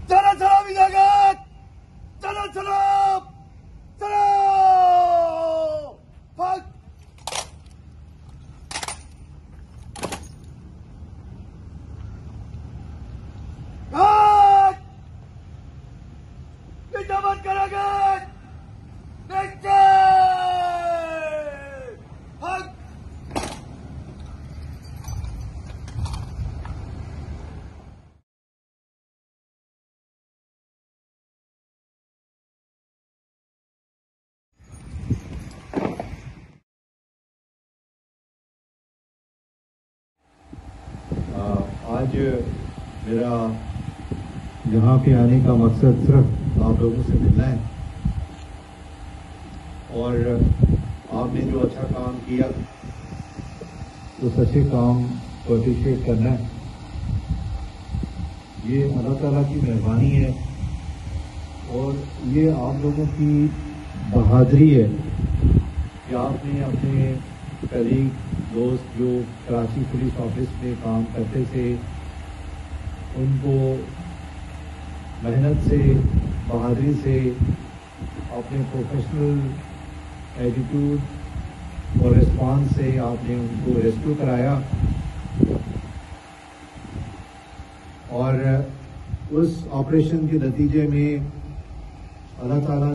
चलो चलो विजयगढ़, चलो चलो चलो भाग। भाग, पीछा मत करोगे, नीचे भाग। आज मेरा यहाँ पे आने का मकसद सिर्फ आप लोगों से मिलना है और आपने जो अच्छा काम किया उस अच्छे काम को अप्रिशिएट करना है। ये अल्लाह ताला की मेहरबानी है और ये आप लोगों की बहादुरी है कि आपने अपने कलीग दोस्त जो कराची पुलिस ऑफिस में काम करते थे उनको मेहनत से बहादुरी से अपने प्रोफेशनल एटीट्यूड और रिस्पांस से आपने उनको रेस्क्यू कराया और उस ऑपरेशन के नतीजे में अल्लाह ताला